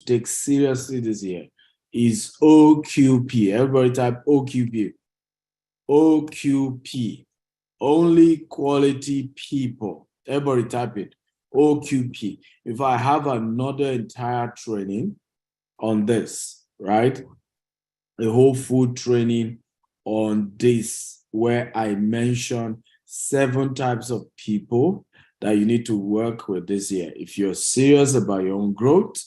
take seriously this year is OQP. Everybody type OQP. OQP. Only quality people. Everybody type it. OQP. If I have another entire training on this, right? A whole food training on this, where I mention 7 types of people that you need to work with this year. If you're serious about your own growth,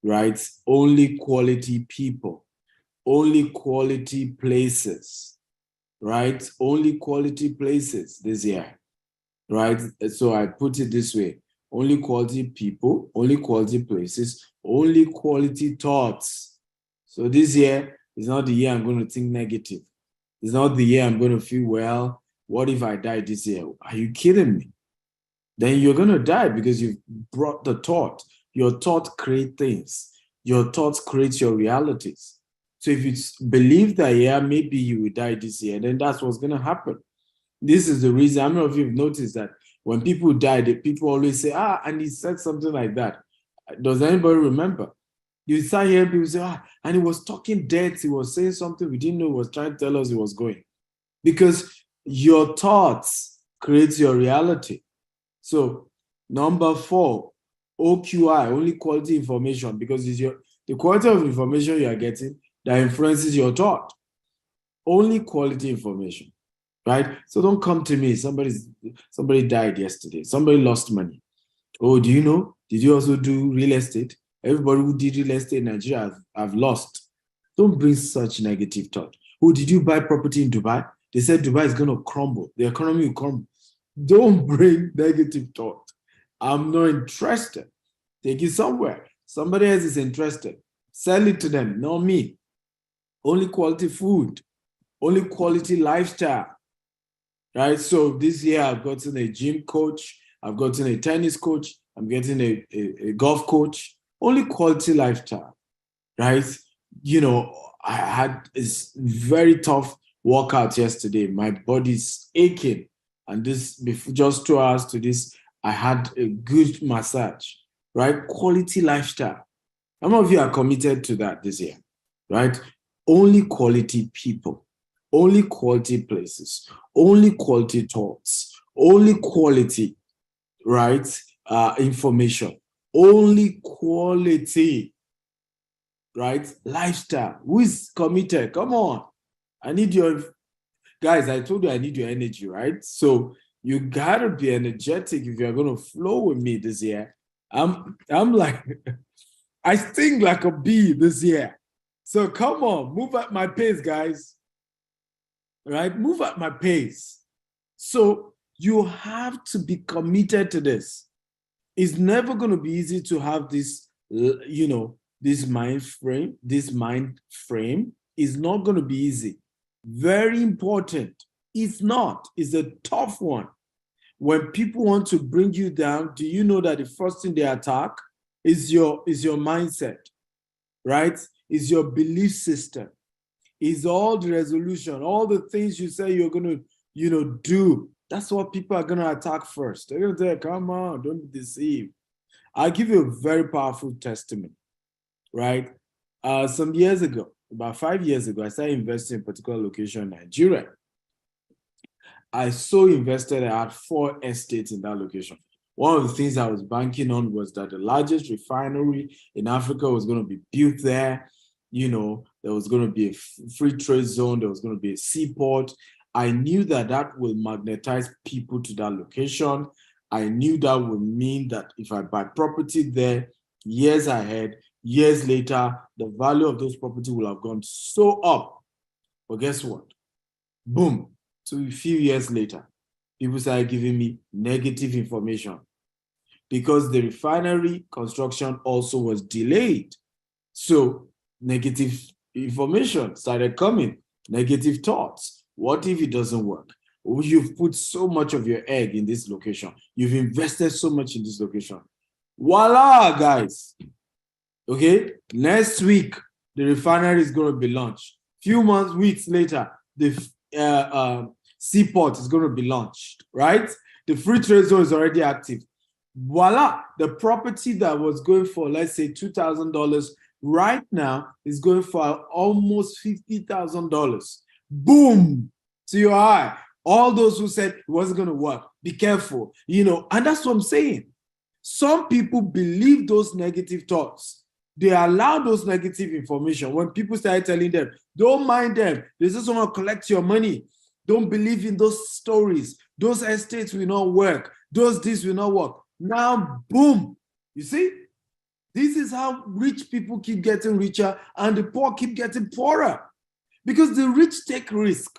right? Only quality people, only quality places, right? Only quality places this year, right? So I put it this way: only quality people, only quality places, only quality thoughts. So this year is not the year I'm going to think negative. It's not the year I'm going to feel, well, what if I die this year? Are you kidding me? Then you're going to die because you've brought the thought. Your thought creates things. Your thoughts create your realities. So if you believe that, yeah, maybe you will die this year, then that's what's going to happen. This is the reason. How many of you have noticed that when people die, people always say, and he said something like that. Does anybody remember? You start hearing people say, and he was talking dead. He was saying something we didn't know, he was trying to tell us he was going. Because your thoughts create your reality. So number 4, OQI, only quality information, because it's the quality of information you are getting that influences your thought. Only quality information, right? So don't come to me. Somebody died yesterday. Somebody lost money. Oh, do you know? Did you also do real estate? Everybody who did real estate in Nigeria have lost. Don't bring such negative thought. Oh, did you buy property in Dubai? They said Dubai is going to crumble. The economy will crumble. Don't bring negative thought. I'm not interested. Take it somewhere. Somebody else is interested. Sell it to them, not me. Only quality food. Only quality lifestyle. Right? So this year I've gotten a gym coach. I've gotten a tennis coach. I'm getting a golf coach. Only quality lifestyle. Right? You know, I had this very tough workout yesterday. My body's aching. And this, before just 2 hours to this, I had a good massage, right? Quality lifestyle. How many of you are committed to that this year, right? Only quality people, only quality places, only quality thoughts, only quality, right? Information, only quality, right? Lifestyle. Who is committed? Come on. I need your guys, I told you I need your energy, right? So you gotta be energetic if you're gonna flow with me this year. I'm like, I sting like a bee this year. So come on, move at my pace, guys. Right? Move at my pace. So you have to be committed to this. It's never gonna be easy to have this, this mind frame. This mind frame is not gonna be easy. Very important. It's not. It's a tough one. When people want to bring you down, do you know that the first thing they attack is your mindset, right? Is your belief system. Is all the resolution, all the things you say you're going to, do. That's what people are going to attack first. They're going to say, come on, don't be deceived. I'll give you a very powerful testimony, right? Some years ago, about 5 years ago, I started investing in a particular location in Nigeria. I so invested, I had 4 estates in that location. One of the things I was banking on was that the largest refinery in Africa was going to be built there. There was going to be a free trade zone. There was going to be a seaport. I knew that will magnetize people to that location. I knew that would mean that if I buy property there, years ahead, years later, the value of those property will have gone so up. But guess what? Boom. So a few years later, people started giving me negative information because the refinery construction also was delayed. So negative information started coming, negative thoughts. What if it doesn't work? You've put so much of your egg in this location. You've invested so much in this location. Voila, guys. Okay, next week, the refinery is going to be launched. Few weeks later, the seaport is going to be launched, right? The free trade zone is already active. Voila, the property that was going for, let's say, $2,000 right now is going for almost $50,000. Boom, to your eye. All those who said it wasn't going to work, be careful, and that's what I'm saying. Some people believe those negative thoughts. They allow those negative information. When people start telling them, don't mind them, they just want to collect your money. Don't believe in those stories. Those estates will not work. Those this will not work. Now, boom. You see? This is how rich people keep getting richer and the poor keep getting poorer. Because the rich take risk.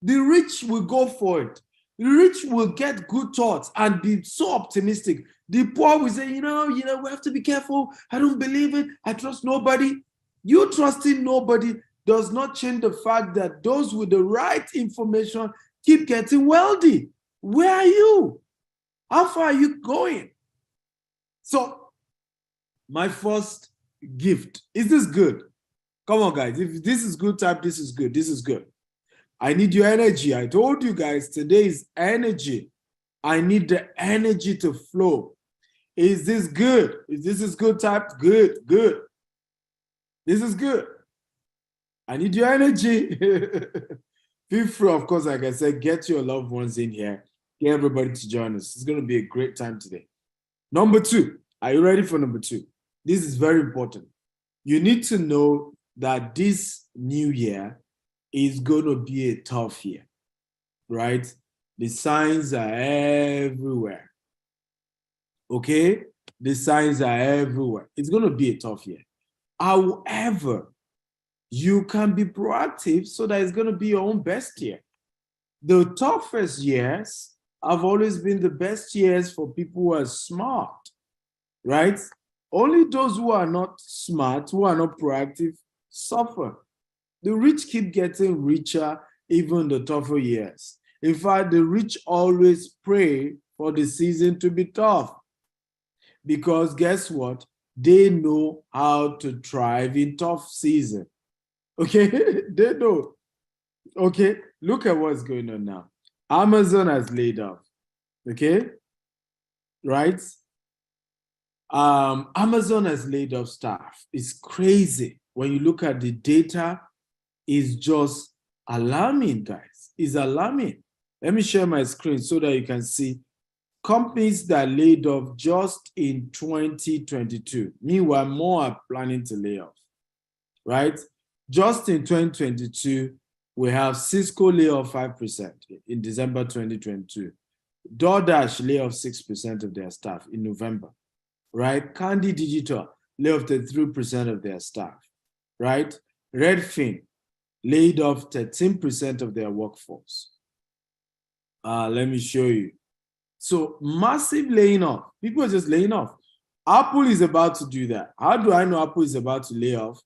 The rich will go for it. The rich will get good thoughts and be so optimistic. The poor will say, we have to be careful. I don't believe it. I trust nobody. You trusting nobody does not change the fact that those with the right information keep getting wealthy. Where are you? How far are you going? So, my first gift, is this good? Come on, guys. If this is good, type this is good. This is good. I need your energy. I told you guys, today is energy. I need the energy to flow. Is this good? If this is good, type good, good. This is good. I need your energy. Feel free, of course, like I said, get your loved ones in here. Get everybody to join us. It's going to be a great time today. Number 2. Are you ready for number 2? This is very important. You need to know that this new year is going to be a tough year, right? The signs are everywhere. Okay? The signs are everywhere. It's going to be a tough year. However, you can be proactive so that it's going to be your own best year. The toughest years have always been the best years for people who are smart, right? Only those who are not smart, who are not proactive, suffer. The rich keep getting richer even the tougher years. In fact, the rich always pray for the season to be tough. Because guess what? They know how to thrive in tough season. Okay, they know. Okay, look at what's going on now. Amazon has laid off. Okay, right? Amazon has laid off staff. It's crazy. When you look at the data, it's just alarming, guys. It's alarming. Let me share my screen so that you can see companies that laid off just in 2022. Meanwhile, more are planning to lay off, right? Just in 2022, we have Cisco lay off 5% in December 2022. DoorDash lay off 6% of their staff in November, right? Candy Digital lay off 3% of their staff, right? Redfin laid off 13% of their workforce. Let me show you. So massive laying off. People are just laying off. Apple is about to do that. How do I know Apple is about to lay off?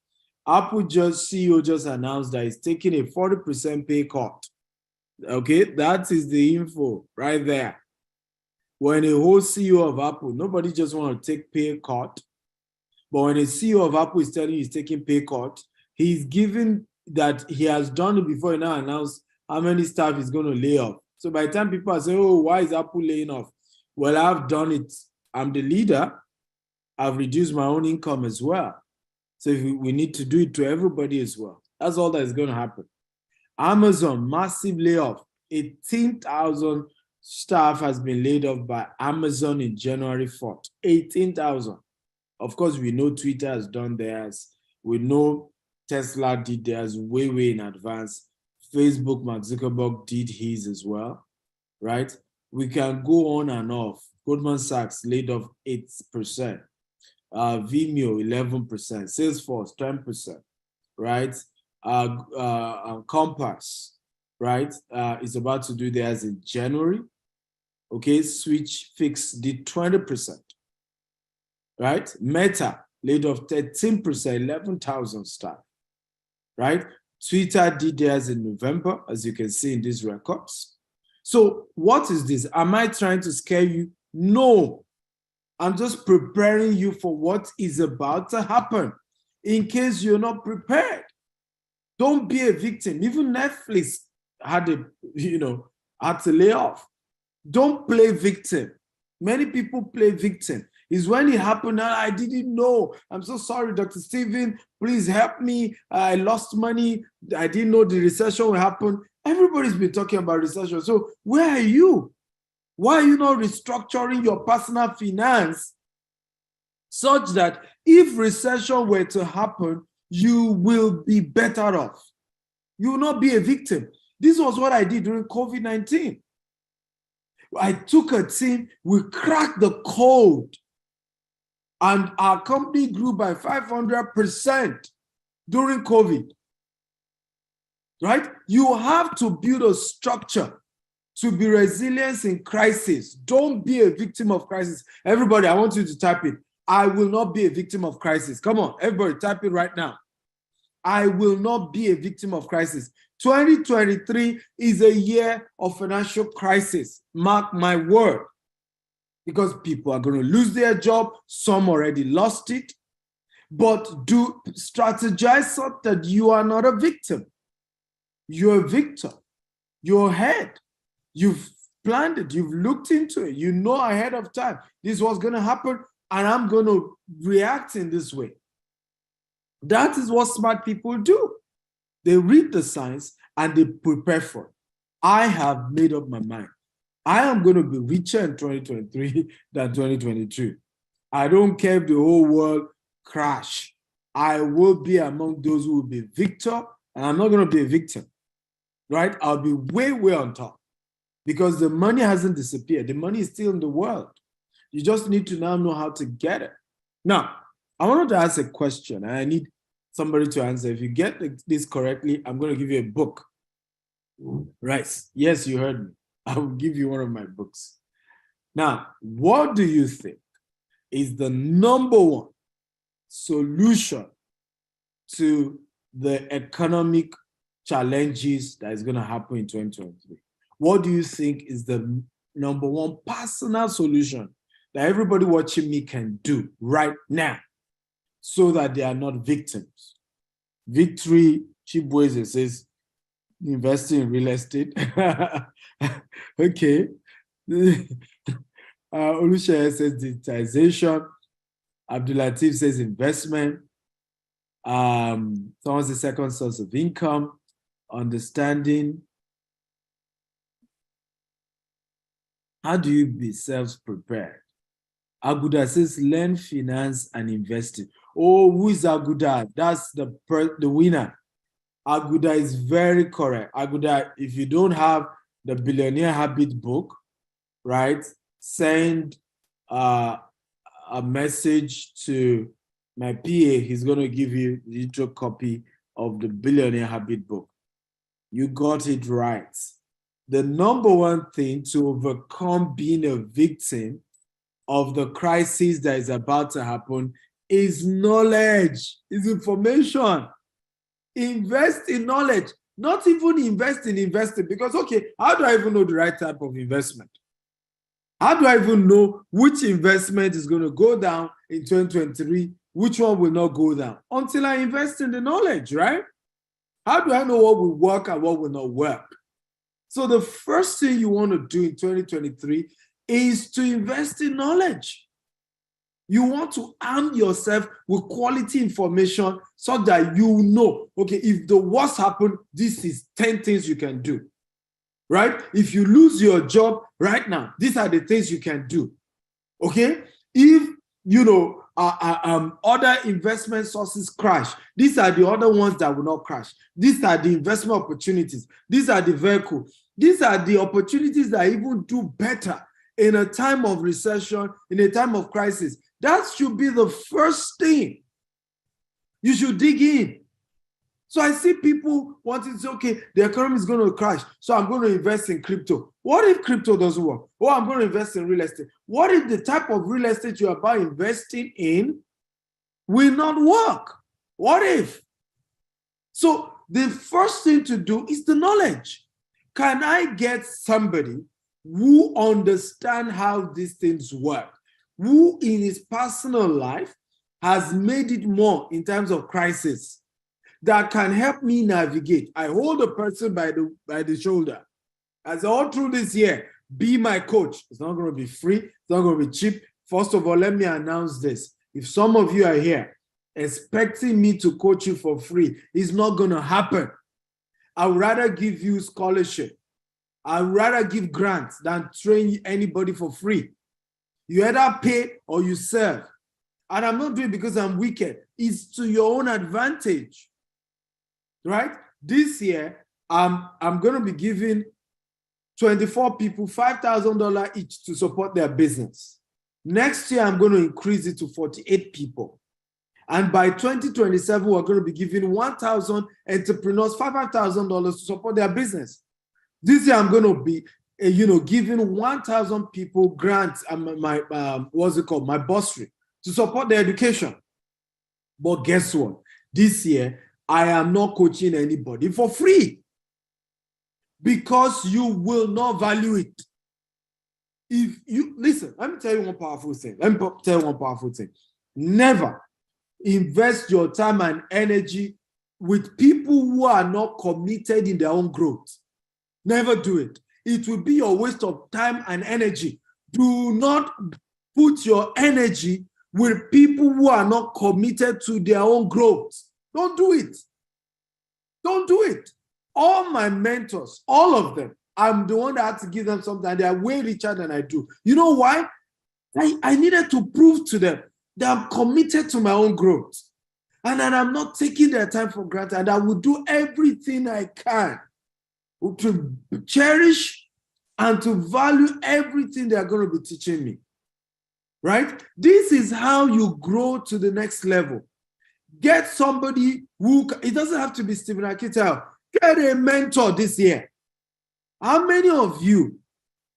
Apple CEO just announced that he's taking a 40% pay cut. Okay, that is the info right there. When a whole CEO of Apple, nobody just want to take pay cut. But when a CEO of Apple is telling you he's taking pay cut, he's given that he has done it before he now announced how many staff he's going to lay off. So by the time people are saying, oh, why is Apple laying off? Well, I've done it. I'm the leader. I've reduced my own income as well. So we need to do it to everybody as well. That's all that is going to happen. Amazon, massive layoff. 18,000 staff has been laid off by Amazon in January 4th. 18,000. Of course, we know Twitter has done theirs. We know Tesla did theirs way in advance. Facebook, Mark Zuckerberg did his as well, right? We can go on and off. Goldman Sachs laid off 8%. Vimeo, 11%. Salesforce, 10%, right? Compass, right? Is about to do theirs in January. Okay, Switch Fix did 20%, right? Meta laid off 13%, 11,000 staff, right? Twitter did theirs in November, as you can see in these records. So what is this? Am I trying to scare you? No. I'm just preparing you for what is about to happen in case you're not prepared. Don't be a victim. Even Netflix had to lay off. Don't play victim. Many people play victim. It's when it happened, I didn't know. I'm so sorry, Dr. Stephen. Please help me. I lost money. I didn't know the recession will happen. Everybody's been talking about recession. So where are you? Why are you not restructuring your personal finance such that if recession were to happen, you will be better off? You will not be a victim. This was what I did during COVID-19. I took a team, we cracked the code, and our company grew by 500% during COVID, right? You have to build a structure to be resilient in crisis. Don't be a victim of crisis. Everybody, I want you to type it. I will not be a victim of crisis. Come on, everybody, type it right now. I will not be a victim of crisis. 2023 is a year of financial crisis. Mark my word. Because people are going to lose their job. Some already lost it. But do strategize so that you are not a victim. You're a victor. You're ahead. You've planned it. You've looked into it. You know ahead of time. This is what's going to happen, and I'm going to react in this way. That is what smart people do. They read the signs and they prepare for it. I have made up my mind. I am going to be richer in 2023 than 2022. I don't care if the whole world crash. I will be among those who will be victor, and I'm not going to be a victim, right? I'll be way, way on top because the money hasn't disappeared. The money is still in the world. You just need to now know how to get it. Now, I wanted to ask a question, and I need somebody to answer. If you get this correctly, I'm going to give you a book. Right. Yes, you heard me. I will give you one of my books. Now, what do you think is the number one solution to the economic challenges that is going to happen in 2023? What do you think is the number one personal solution that everybody watching me can do right now so that they are not victims? Victory Chibweze says, investing in real estate. Okay. Olushaya says digitization. Abdulatif says investment. Someone says second source of income. Understanding. How do you be self-prepared? Aguda says learn finance and investing. Oh, who is Aguda? That's the winner. Aguda is very correct. Aguda, if you don't have the Billionaire Habit book, right, send a message to my PA. He's going to give you the digital copy of the Billionaire Habit book. You got it right. The number one thing to overcome being a victim of the crisis that is about to happen is knowledge, is information. Invest in knowledge, not even invest in investing, because, okay, how do I even know the right type of investment? How do I even know which investment is going to go down in 2023, which one will not go down? Until I invest in the knowledge, right? How do I know what will work and what will not work? So the first thing you want to do in 2023 is to invest in knowledge. You want to arm yourself with quality information so that you know, okay, if the worst happens, this is 10 things you can do, right? If you lose your job right now, these are the things you can do, okay? If, other investment sources crash, these are the other ones that will not crash. These are the investment opportunities. These are the vehicles. These are the opportunities that even do better in a time of recession, in a time of crisis. That should be the first thing you should dig in. So I see people wanting to say, okay, the economy is going to crash, so I'm going to invest in crypto. What if crypto doesn't work? Oh, I'm going to invest in real estate. What if the type of real estate you're about investing in will not work? What if? So the first thing to do is the knowledge. Can I get somebody who understands how these things work, who in his personal life has made it more in terms of crisis, that can help me navigate? I hold a person by the shoulder. As all through this year, Be my coach. It's not going to be free. It's not going to be cheap. First of all, let me announce this. If some of you are here expecting me to coach you for free, it's not going to happen. I would rather give you scholarship. I would rather give grants than train anybody for free. You either pay or you serve. And I'm not doing it because I'm wicked. It's to your own advantage, right? This year, I'm going to be giving 24 people $5,000 each to support their business. Next year, I'm going to increase it to 48 people. And by 2027, we're going to be giving 1,000 entrepreneurs $5,000 to support their business. This year, I'm going to be, giving 1,000 people grants and my my bursary to support their education. But guess what? This year, I am not coaching anybody for free because you will not value it. If you listen, let me tell you one powerful thing. Never invest your time and energy with people who are not committed in their own growth. Never do it. It will be a waste of time and energy. Do not put your energy with people who are not committed to their own growth. Don't do it. Don't do it. All my mentors, all of them, I'm the one that had to give them something, and they are way richer than I do. You know why? I needed to prove to them that I'm committed to my own growth and that I'm not taking their time for granted, and I will do everything I can to cherish and to value everything they're going to be teaching me, right? This is how you grow to the next level. Get somebody who, it doesn't have to be Stephen Akintayo, get a mentor this year. How many of you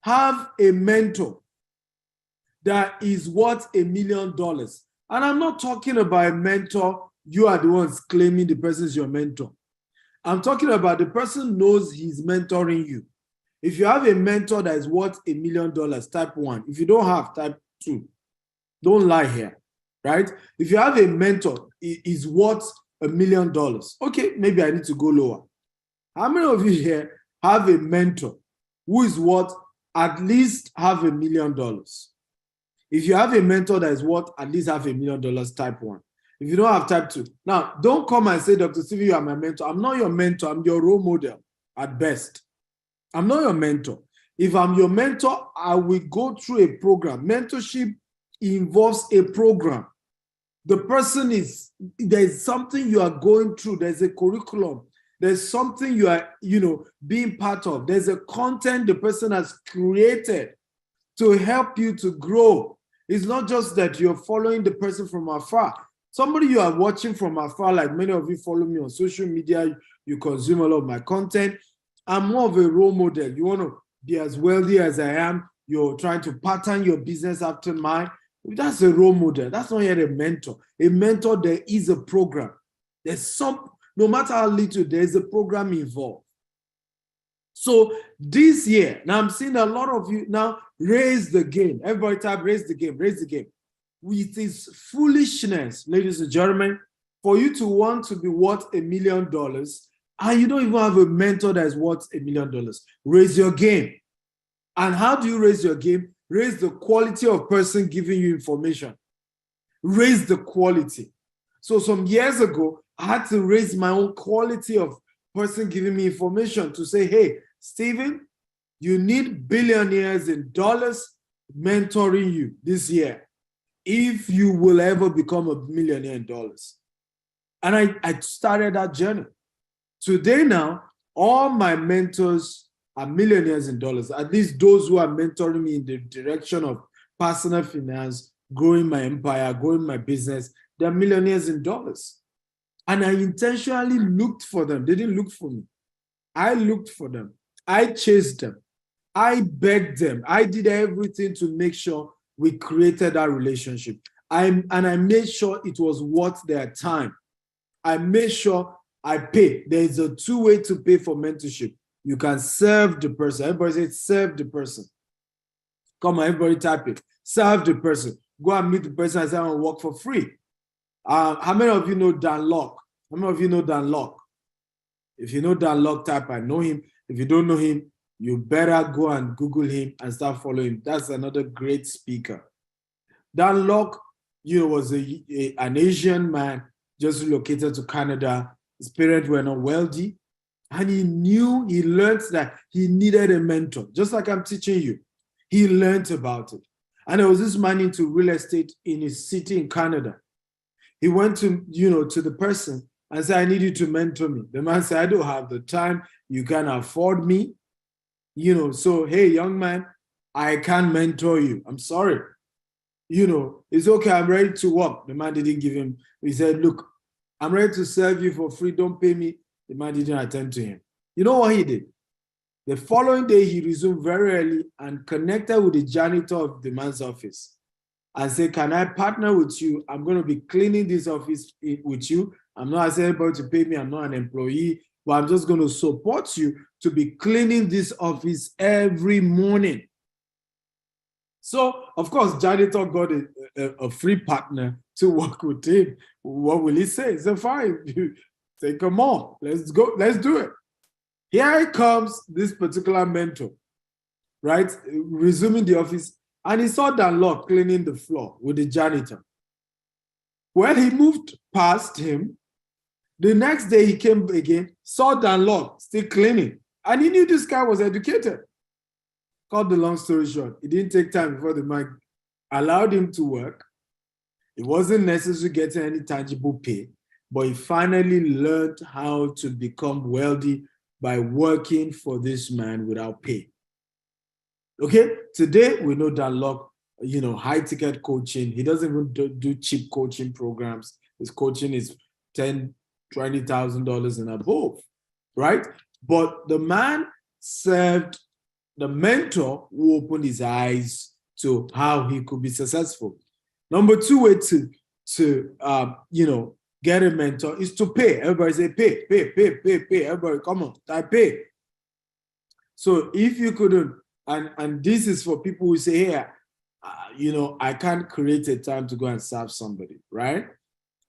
have a mentor that is worth $1 million? And I'm not talking about a mentor, you are the ones claiming the person is your mentor. I'm talking about the person knows he's mentoring you. If you have a mentor that is worth $1 million, type 1. If you don't have, type 2. Don't lie here, right? If you have a mentor, it is worth $1 million. Okay, maybe I need to go lower. How many of you here have a mentor who is worth at least $500,000? If you have a mentor that is worth at least $500,000, type 1. If you don't have, type 2. Now, don't come and say, Dr. Stevie, you are my mentor. I'm not your mentor. I'm your role model at best. I'm not your mentor. If I'm your mentor, I will go through a program. Mentorship involves a program. The person is, there's something you are going through. There's a curriculum. There's something you are, being part of. There's a content the person has created to help you to grow. It's not just that you're following the person from afar. Somebody you are watching from afar, like many of you follow me on social media, you consume a lot of my content. I'm more of a role model. You want to be as wealthy as I am. You're trying to pattern your business after mine. That's a role model. That's not yet a mentor. A mentor, there is a program. No matter how little, there's a program involved. So this year, now I'm seeing a lot of you now raise the game. Everybody type, raise the game, raise the game. It is foolishness, ladies and gentlemen, for you to want to be worth $1 million and you don't even have a mentor that is worth $1 million. Raise your game. And how do you raise your game? Raise the quality of person giving you information. Raise the quality. So some years ago, I had to raise my own quality of person giving me information to say, hey, Stephen, you need billionaires in dollars mentoring you this year if you will ever become a millionaire in dollars. And I started that journey. Today now, all my mentors are millionaires in dollars, at least those who are mentoring me in the direction of personal finance, growing my empire, growing my business, they're millionaires in dollars. And I intentionally looked for them. They didn't look for me. I looked for them. I chased them. I begged them. I did everything to make sure we created that relationship. I made sure it was worth their time. I made sure I pay. There is a two-way to pay for mentorship. You can serve the person. Everybody say, serve the person. Come on, everybody type it. Serve the person. Go and meet the person and say, I want to work for free. How many of you know Dan Locke? How many of you know Dan Locke? If you know Dan Locke, type I know him. If you don't know him, you better go and Google him and start following him. That's another great speaker. Dan Lok, was an Asian man just relocated to Canada. His parents were not wealthy. And he learned that he needed a mentor, just like I'm teaching you. He learned about it. And there was this man into real estate in his city in Canada. He went to the person and said, I need you to mentor me. The man said, I don't have the time. You can't afford me. So, hey, young man, I can't mentor you. I'm sorry. It's okay. I'm ready to work. The man didn't give him. He said, look, I'm ready to serve you for free. Don't pay me. The man didn't attend to him. You know what he did? The following day, he resumed very early and connected with the janitor of the man's office and said, can I partner with you? I'm going to be cleaning this office with you. I'm not asking anybody to pay me. I'm not an employee, but I'm just going to support you to be cleaning this office every morning. So, of course, janitor got a free partner to work with him. What will he say? He said, fine. Say, come on, let's go. Let's do it. Here comes this particular mentor, right? Resuming the office. And he saw Dan Lok cleaning the floor with the janitor. Well, he moved past him. The next day he came again, saw Dan Lok still cleaning. And he knew this guy was educated. Cut the long story short, it didn't take time before the man allowed him to work. It wasn't necessary getting any tangible pay, but he finally learned how to become wealthy by working for this man without pay. Okay, today we know Dan Lok, high-ticket coaching. He doesn't even do cheap coaching programs. His coaching is $10,000, $20,000 and above, right? But the man served the mentor who opened his eyes to how he could be successful. Number two way to get a mentor is to pay. Everybody say pay. Everybody, come on, type pay. So if you couldn't, and this is for people who say, hey, I can't create a time to go and serve somebody, right?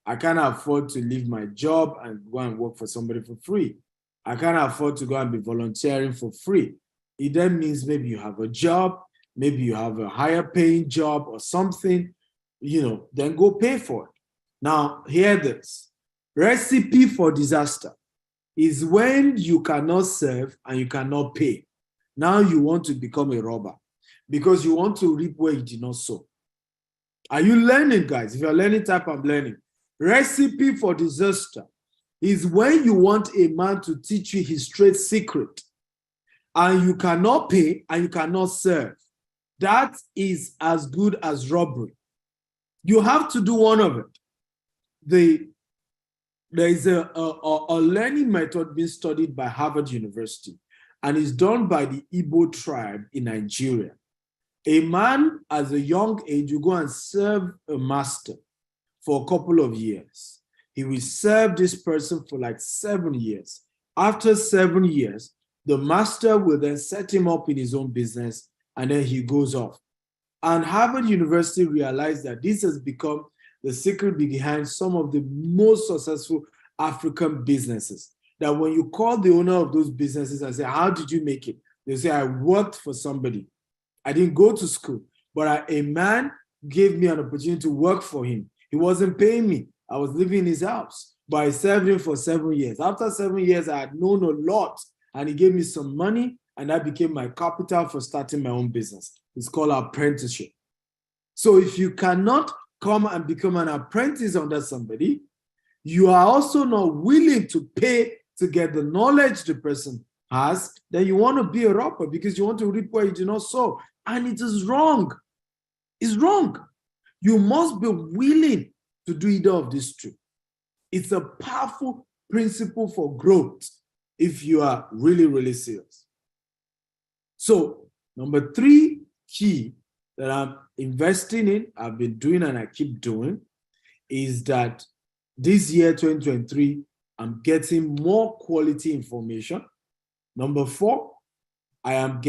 I can't afford to leave my job and go and work for somebody for free. I can't afford to go and be volunteering for free. It then means maybe you have a job, maybe you have a higher paying job or something, then go pay for it. Now, hear this. Recipe for disaster is when you cannot serve and you cannot pay. Now you want to become a robber because you want to reap where you did not sow. Are you learning, guys? If you're learning, type I'm learning. Recipe for disaster is when you want a man to teach you his trade secret and you cannot pay and you cannot serve. That is as good as robbery. You have to do one of it. There is a learning method being studied by Harvard University, and it's done by the Igbo tribe in Nigeria. A man, at a young age, will go and serve a master for a couple of years. He will serve this person for like 7 years. After 7 years, the master will then set him up in his own business, and then he goes off. And Harvard University realized that this has become the secret behind some of the most successful African businesses. That when you call the owner of those businesses and say, how did you make it? They say, I worked for somebody. I didn't go to school, but a man gave me an opportunity to work for him. He wasn't paying me. I was living in his house, but I served him for 7 years. After 7 years, I had known a lot, and he gave me some money, and that became my capital for starting my own business. It's called apprenticeship. So if you cannot come and become an apprentice under somebody, you are also not willing to pay to get the knowledge the person has, then you want to be a robber because you want to reap where you do not sow. And it is wrong. It's wrong. You must be willing to do either of these two. It's a powerful principle for growth if you are really, really serious. So, number 3 key that I'm investing in, I've been doing and I keep doing, is that this year, 2023, I'm getting more quality information. Number 4, I'm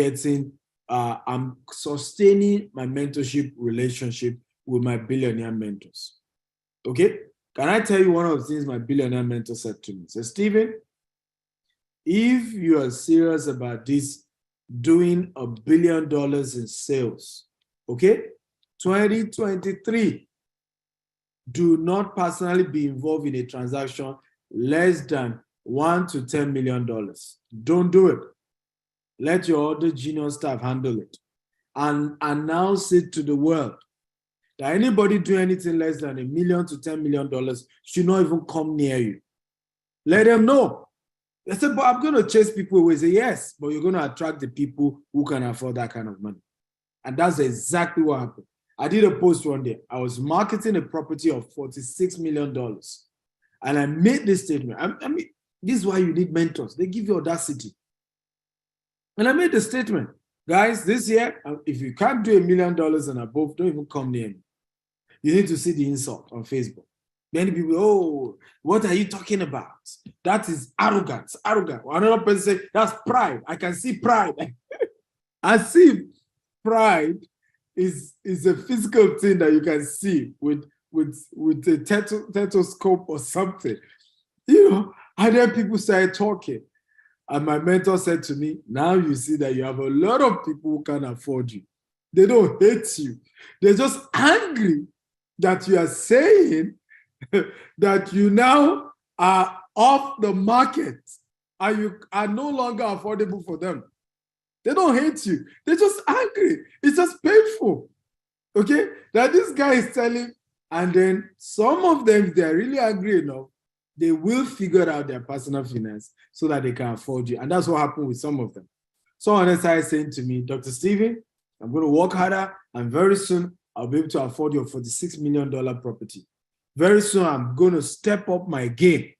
sustaining my mentorship relationship with my billionaire mentors. Okay? Can I tell you one of the things my billionaire mentor said to me? He said, Stephen, if you are serious about this doing $1 billion in sales. Okay? 2023. Do not personally be involved in a transaction less than $1 to $10 million. Don't do it. Let your other junior staff handle it. And announce it to the world that anybody doing anything less than $1 million to $10 million should not even come near you. Let them know. They say, but I'm going to chase people away. Say, yes, but you're going to attract the people who can afford that kind of money. And that's exactly what happened. I did a post one day. I was marketing a property of $46 million. And I made this statement. I mean, this is why you need mentors. They give you audacity. And I made the statement, guys, this year, if you can't do $1 million and above, don't even come near me. You need to see the insult on Facebook. Many people, oh, what are you talking about? That is arrogance, arrogant. Another person say, that's pride. I can see pride. As if pride is a physical thing that you can see with a stethoscope or something. You know, and then people started talking. And my mentor said to me, now you see that you have a lot of people who can afford you. They don't hate you. They're just angry that you are saying that you now are off the market and you are no longer affordable for them. They don't hate you. They're just angry. It's just painful. Okay? That this guy is telling, and then some of them, if they're really angry enough, they will figure out their personal finance so that they can afford you. And that's what happened with some of them. Someone else started saying to me, Dr. Stephen, I'm going to work harder, and very soon I'll be able to afford your $46 million property. Very soon I'm going to step up my game.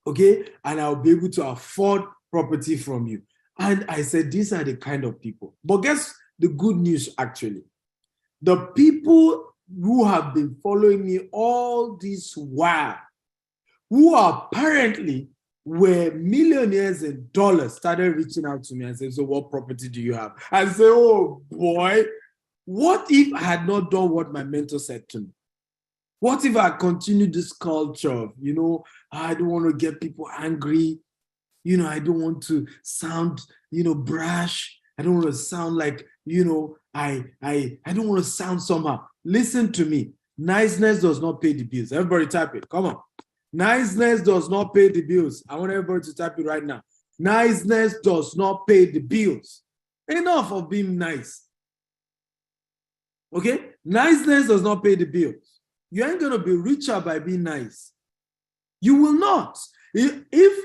Okay? And I'll be able to afford property from you. And I said, these are the kind of people. But guess the good news, actually. The people who have been following me all this while, who apparently were millionaires in dollars, started reaching out to me and said, so what property do you have? I said, oh boy, what if I had not done what my mentor said to me? What if I continued this culture of, you know, I don't want to get people angry. You know, I don't want to sound, you know, brash. I don't want to sound like, you know, I don't want to sound somehow. Listen to me. Niceness does not pay the bills. Everybody type it. Come on. Niceness does not pay the bills. I want everybody to type it right now. Niceness does not pay the bills. Enough of being nice. Okay? Niceness does not pay the bills. You ain't going to be richer by being nice. You will not. If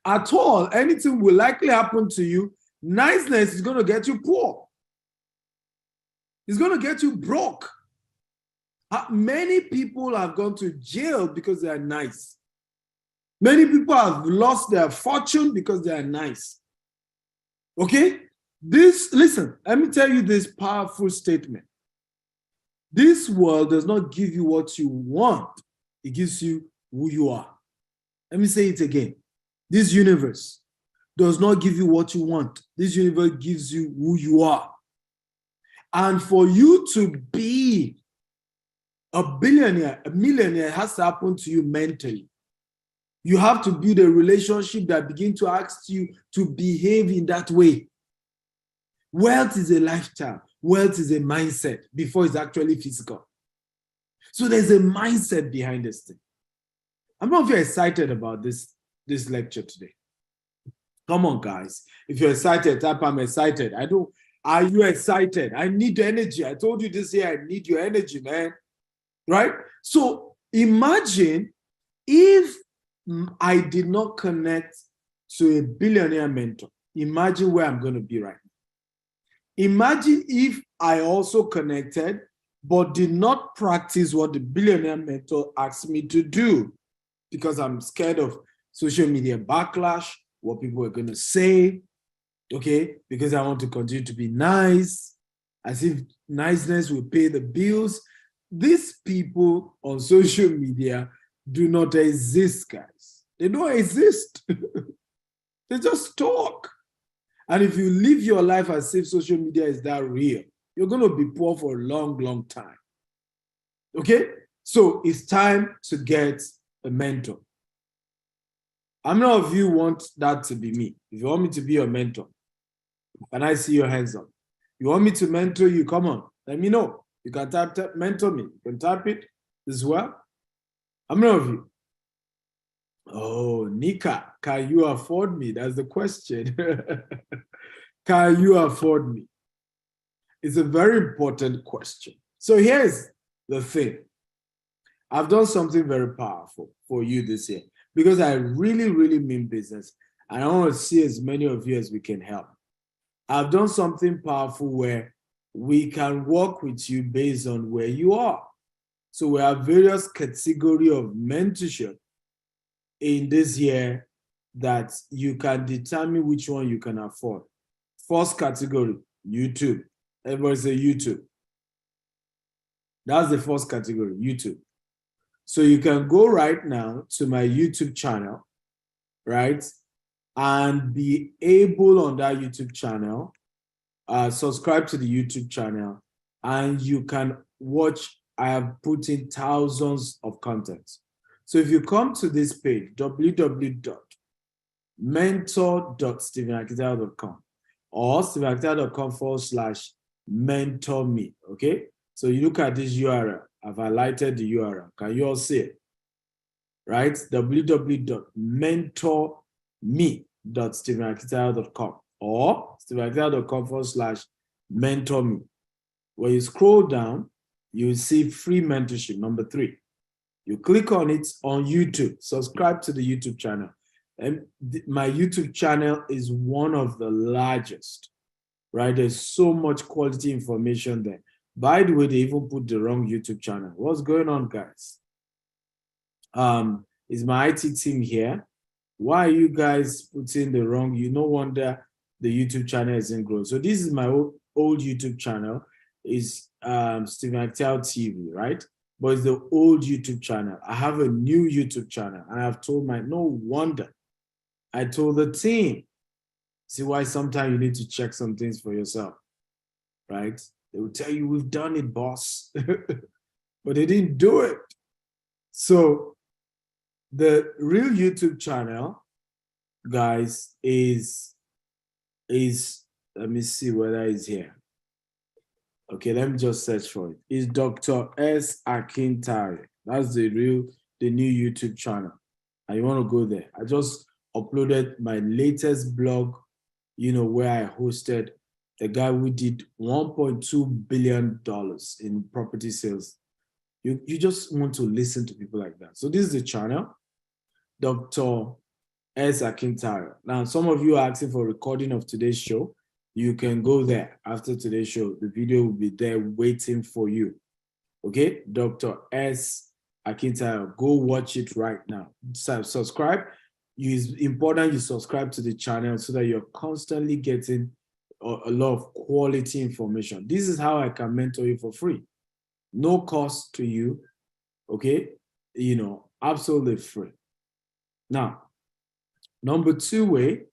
at all anything will likely happen to you, niceness is going to get you poor. It's going to get you broke. Many people have gone to jail because they are nice. Many people have lost their fortune because they are nice. Okay? Listen, let me tell you this powerful statement. This world does not give you what you want. It gives you who you are. Let me say it again. This universe does not give you what you want. This universe gives you who you are. And for you to be a billionaire, a millionaire, has to happen to you mentally. You have to build a relationship that begins to ask you to behave in that way. Wealth is a lifestyle. Wealth is a mindset before it's actually physical. So there's a mindset behind this thing. I'm not very excited about this lecture today. Come on, guys. If you're excited, type I'm excited. Are you excited? I need energy. I told you this year, I need your energy, man. Right? So imagine if I did not connect to a billionaire mentor. Imagine where I'm going to be right now. Imagine if I also connected, but did not practice what the billionaire mentor asked me to do because I'm scared of social media backlash, what people are going to say, okay? Because I want to continue to be nice, as if niceness will pay the bills. These people on social media do not exist, guys. They don't exist. They just talk. And if you live your life as if social media is that real, you're going to be poor for a long, long time. Okay? So it's time to get a mentor. How many of you want that to be me? If you want me to be your mentor, Can I see your hands up? You want me to mentor you? Come on, let me know. You can type mentor me. You can type it as well. How many of you? Oh, Nika, can you afford me? That's the question. Can you afford me? It's a very important question. So here's the thing. I've done something very powerful for you this year because I really, really mean business. And I want to see as many of you as we can help. I've done something powerful where we can work with you based on where you are. So we have various categories of mentorship in this year that you can determine which one you can afford. First category, YouTube. Everybody say YouTube. That's the first category, YouTube. So you can go right now to my YouTube channel, right? And be able on that YouTube channel, subscribe to the YouTube channel, and you can watch. I have put in thousands of content. So if you come to this page, www.mentor.stephenakintayo.com or stephenakintayo.com/mentor me, okay? So you look at this URL. I've highlighted the URL. Can you all see it? Right? www.mentorme.stephenakintayo.com or stephenakintayo.com/mentor me. When you scroll down, you see free mentorship, number 3. You click on it on YouTube, subscribe to the YouTube channel. And my YouTube channel is one of the largest, right? There's so much quality information there. By the way, they even put the wrong YouTube channel. What's going on, guys? Is my IT team here? Why are you guys putting the wrong? No wonder the YouTube channel isn't growing. So this is my old YouTube channel. Is Stephen Akintayo TV, right? But it's the old YouTube channel. I have a new YouTube channel, and I've told no wonder. I told the team, see why sometimes you need to check some things for yourself, right? They will tell you, we've done it, boss. But they didn't do it. So the real YouTube channel, guys, is let me see whether it's here. Okay, let me just search for it. It's Dr. S. Akintayo. That's the new YouTube channel. And you want to go there. I just uploaded my latest blog, where I hosted a guy who did $1.2 billion in property sales. You just want to listen to people like that. So this is the channel, Dr. S. Akintayo. Now, some of you are asking for a recording of today's show. You can go there after today's show. The video will be there waiting for you. Okay, Dr. S. Akintayo, go watch it right now. Subscribe. It's important you subscribe to the channel so that you're constantly getting a lot of quality information. This is how I can mentor you for free. No cost to you, okay? Absolutely free. Now, number 2 way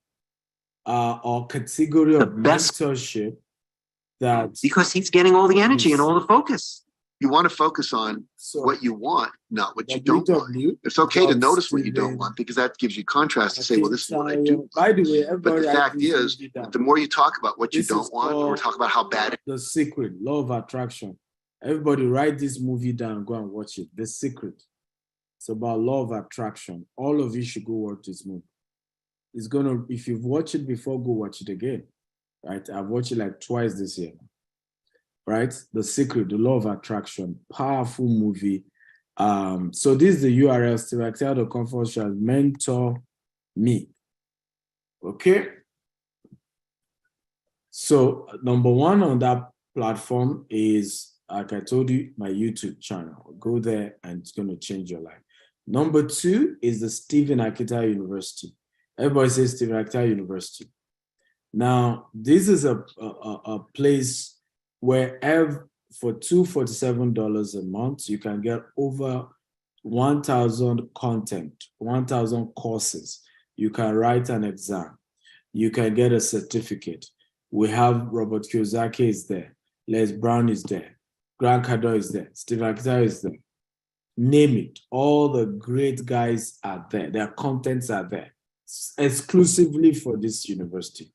or category of mentorship that... Because he's getting all the energy and all the focus. You want to focus on what you want, not what you don't want. It's okay to notice what you don't want because that gives you contrast to say, well, this is what I do. By the way, but the fact is, the more you talk about what you don't want or talk about how bad it is. The Secret, Law of Attraction. Everybody write this movie down, go and watch it. The Secret. It's about law of attraction. All of you should go watch this movie. It's gonna, if you've watched it before, go watch it again. Right? I've watched it like twice this year. Right? The Secret, the Law of Attraction, powerful movie. So this is the URL, stephenakintayo.com/mentor me. Okay. So number 1 on that platform is, like I told you, my YouTube channel. Go there and it's going to change your life. Number 2 is the Stephen Akintayo University. Everybody says Stephen Akintayo University. Now, this is a place where for $247 a month, you can get over 1,000 content, 1,000 courses. You can write an exam. You can get a certificate. We have Robert Kiyosaki is there. Les Brown is there. Grant Cardone is there. Stephen Akintayo is there. Name it. All the great guys are there. Their contents are there exclusively for this university.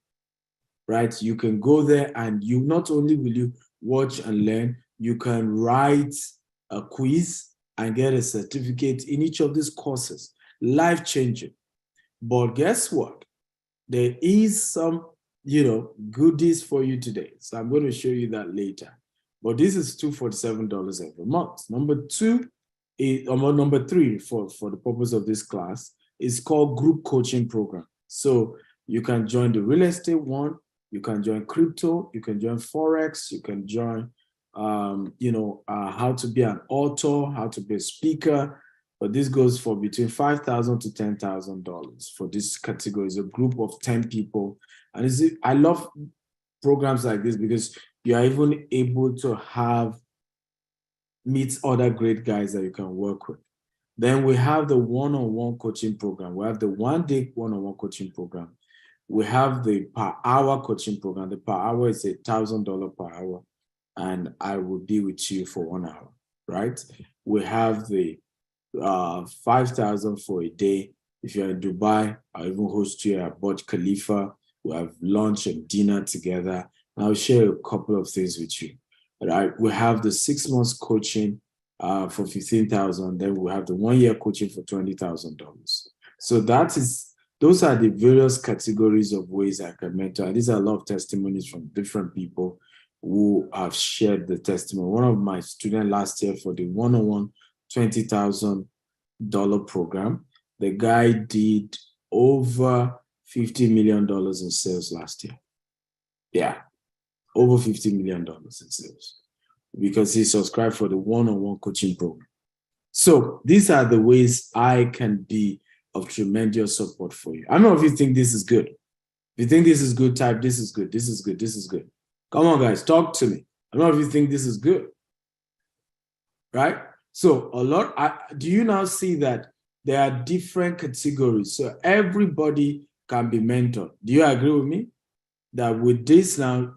right? You can go there and you not only will you watch and learn, you can write a quiz and get a certificate in each of these courses. Life-changing. But guess what? There is some, goodies for you today. So I'm going to show you that later. But this is $247 every month. Number three, for the purpose of this class, is called group coaching program. So you can join the real estate one, you can join crypto, you can join Forex, you can join, how to be an author, how to be a speaker. But this goes for between $5,000 to $10,000 for this category. It's a group of 10 people. And I love programs like this because you are even able to meet other great guys that you can work with. Then we have the one-on-one coaching program. We have the one-day one-on-one coaching program. We have the per-hour coaching program. The per hour is $1,000 per hour, and I will be with you for 1 hour, right? We have the 5,000 for a day. If you're in Dubai, I'll even host you at Burj Khalifa. We'll have lunch and dinner together. I'll share a couple of things with you. Right? We have the 6 months coaching for $15,000. Then we have the 1 year coaching for $20,000. So those are the various categories of ways I can mentor. And these are a lot of testimonies from different people who have shared the testimony. One of my students last year for the one-on-one $20,000 program, the guy did over $50 million in sales last year. Yeah, over $50 million in sales because he subscribed for the one-on-one coaching program. So these are the ways I can be of tremendous support for you. I don't know if you think this is good. If you think this is good, type this is good, this is good, this is good. Come on, guys, talk to me. I don't know if you think this is good. Right? So do you now see that there are different categories? So everybody can be mentored. Do you agree with me? That with this now,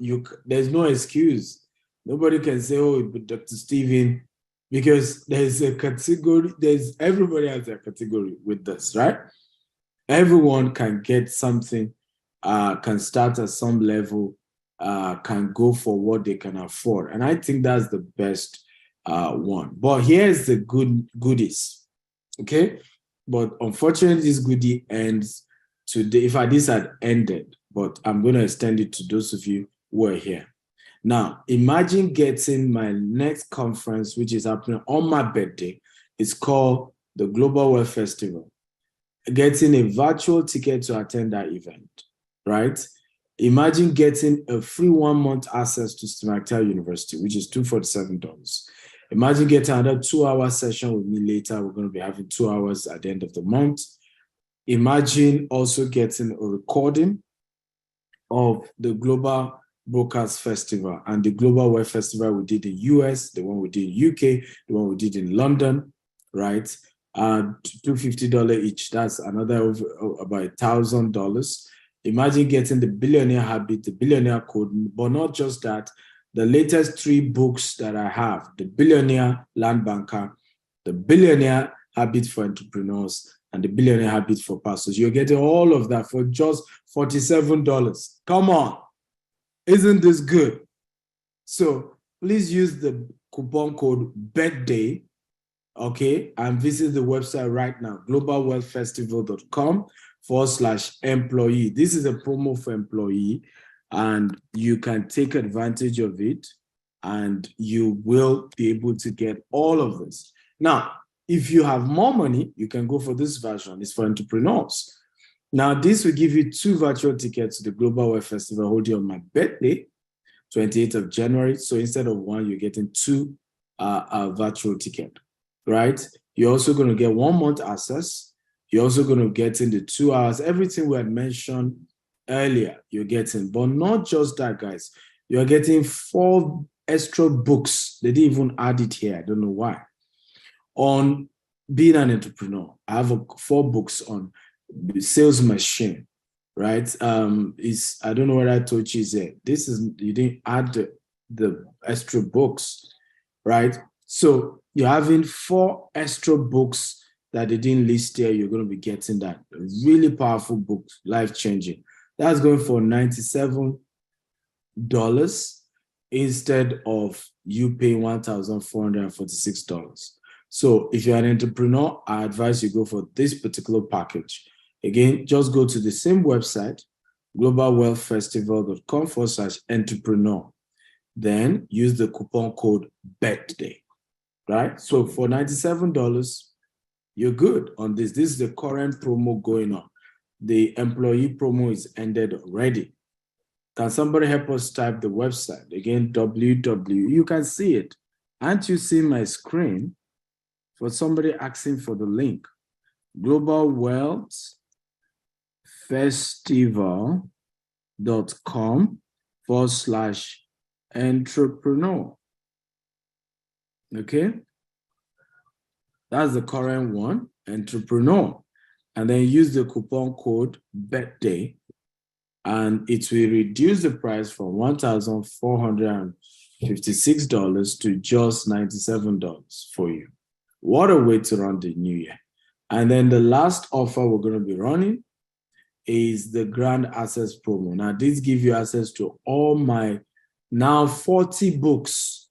there's no excuse. Nobody can say, oh, but Dr. Steven, because there's a category, everybody has a category with this, right? Everyone can get something, can start at some level, can go for what they can afford. And I think that's the best one. But here's the goodies, okay? But unfortunately, this goodie ends today. This had ended, but I'm going to extend it to those of you who are here. Now, imagine getting my next conference, which is happening on my birthday. It's called the Global Wealth Festival. Getting a virtual ticket to attend that event, right? Imagine getting a free 1 month access to Akintayo University, which is $247. Imagine getting another 2-hour session with me later. We're going to be having 2 hours at the end of the month. Imagine also getting a recording of the Global Brokers Festival and the Global Wealth Festival we did in US, the one we did in UK, the one we did in London, right? $250 each. That's another about $1,000. Imagine getting the Billionaire Habit, the Billionaire Code, but not just that. The latest 3 books that I have, the Billionaire Land Banker, the Billionaire Habit for Entrepreneurs, and the Billionaire Habit for Pastors. You're getting all of that for just $47. Come on. Isn't this good? So please use the coupon code BIRTHDAY, okay, and visit the website right now, globalwealthfestival.com/employee. This is a promo for employee, and you can take advantage of it, and you will be able to get all of this. Now, if you have more money, you can go for this version. It's for entrepreneurs. Now, this will give you 2 virtual tickets to the Global Wealth Festival holding on my birthday, 28th of January. So instead of 1, you're getting 2 virtual tickets, right? You're also going to get 1 month access. You're also going to get in the 2 hours. Everything we had mentioned earlier, you're getting. But not just that, guys. You're getting 4 extra books. They didn't even add it here. I don't know why. On being an entrepreneur, I have 4 books on the sales machine, right? I don't know what I told you there. This is, you didn't add the extra books, right? So you're having 4 extra books that they didn't list here. You're going to be getting that. A really powerful book, life-changing. That's going for $97 instead of you paying $1,446. So if you're an entrepreneur, I advise you go for this particular package. Again, just go to the same website, globalwealthfestival.com/entrepreneur. Then use the coupon code BIRTHDAY, right? So for $97, you're good on this. This is the current promo going on. The employee promo is ended already. Can somebody help us type the website? Again, www. You can see it. Aren't you seeing my screen? For somebody asking for the link. globalwealthfestival.com/entrepreneur. Okay? That's the current one, entrepreneur. And then use the coupon code BIRTHDAY, and it will reduce the price from $1,456 to just $97 for you. What a way to run the new year. And then the last offer we're going to be running is the Grand Access promo. Now, this gives you access to all my now 40 books.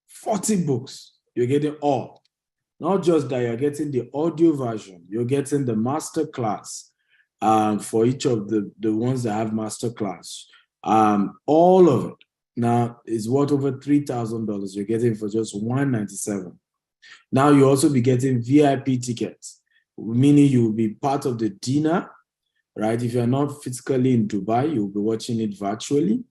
40 books. You're getting all. Not just that, you're getting the audio version. You're getting the master class for each of the ones that have master class. All of it now is worth over $3,000. You're getting for just $197. Now you also be getting VIP tickets, meaning you will be part of the dinner, right? If you're not physically in Dubai, you'll be watching it virtually,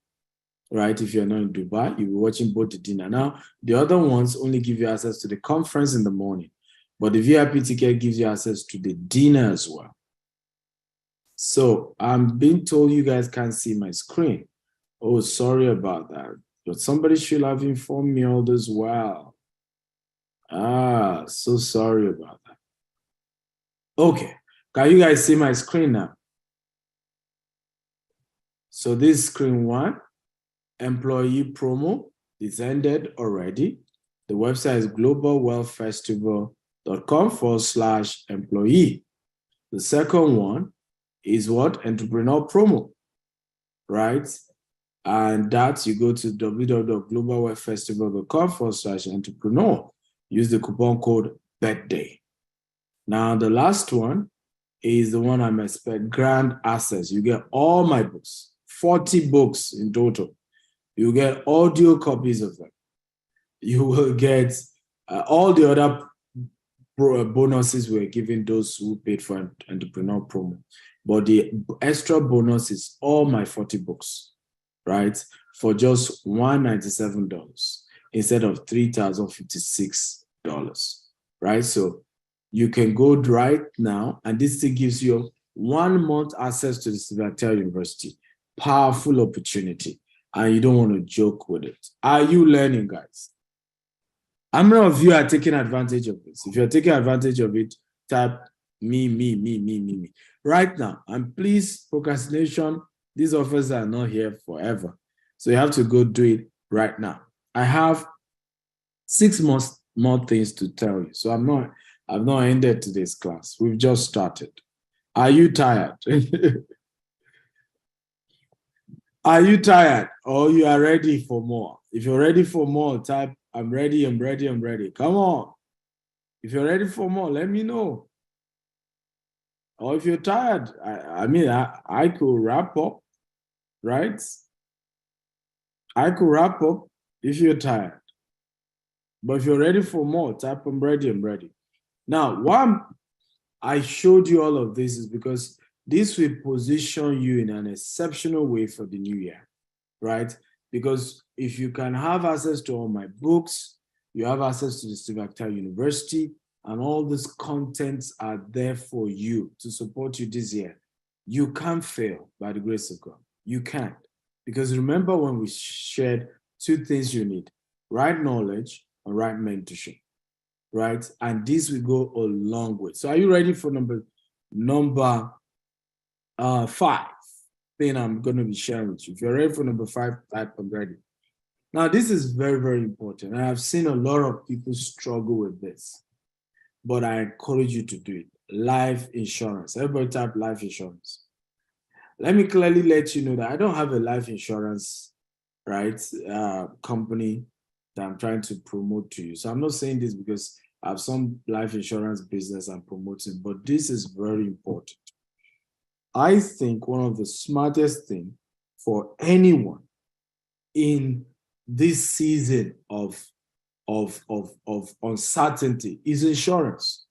right? If you're not in Dubai, you'll be watching both the dinner. Now, the other ones only give you access to the conference in the morning, but the VIP ticket gives you access to the dinner as well. So I'm being told you guys can't see my screen. Oh, sorry about that. But somebody should have informed me all this well. So sorry about that. Okay, can you guys see my screen now? So this is screen one, employee promo is ended already. The website is globalwealthfestival.com/employee. The second one is what? Entrepreneur promo, right? And that you go to www.globalwealthfestival.com/entrepreneur. Use the coupon code BIRTHDAY. Now, the last one is the one I'm expecting, Grand Access. You get all my books, 40 books in total. You get audio copies of them. You will get all the other bonuses we're giving those who paid for entrepreneur promo. But the extra bonus is all my 40 books, right? For just $197 instead of $3,056, right? So you can go right now, and this thing gives you 1 month access to the Akintayo University. Powerful opportunity, and you don't want to joke with it. Are you learning, guys? How many of you are taking advantage of this? If you're taking advantage of it, type me. Right now, and please, procrastination, these offers are not here forever. So you have to go do it right now. I have 6 more things to tell you. So I've not ended today's class. We've just started. Are you tired? Are you tired, or you are ready for more? If you're ready for more, type I'm ready. Come on. If you're ready for more, let me know. Or if you're tired, I could wrap up, right? I could wrap up if you're tired. But if you're ready for more, type I'm ready. Now, why I showed you all of this is because this will position you in an exceptional way for the new year, right? Because if you can have access to all my books, you have access to the Akintayo University, and all these contents are there for you to support you this year. You can't fail by the grace of God. You can't. Because remember when we shared 2 things you need, right knowledge and right mentorship, right? And this will go a long way. So are you ready for number 5 thing I'm going to be sharing with you? If you're ready for number 5, type I'm ready. Now, this is very, very important. I have seen a lot of people struggle with this, but I encourage you to do it. Life insurance. Everybody type life insurance. Let me clearly let you know that I don't have a life insurance right, company that I'm trying to promote to you. So I'm not saying this because I have some life insurance business I'm promoting, but this is very important. I think one of the smartest things for anyone in this season of uncertainty is insurance.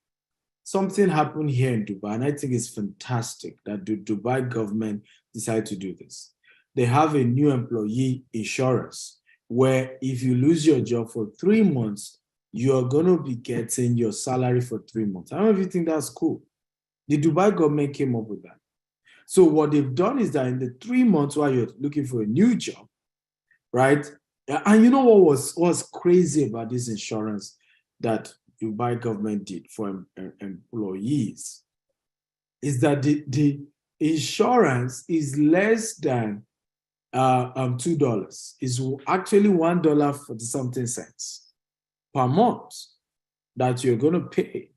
Something happened here in Dubai, and I think it's fantastic that the Dubai government decided to do this. They have a new employee insurance where if you lose your job for 3 months, you're going to be getting your salary for 3 months. I don't know if you think that's cool. The Dubai government came up with that. So what they've done is that in the 3 months while you're looking for a new job, right? And you know what was crazy about this insurance that Dubai government did for employees is that the insurance is less than $2. It's actually $1 for something cents per month that you're going to pay.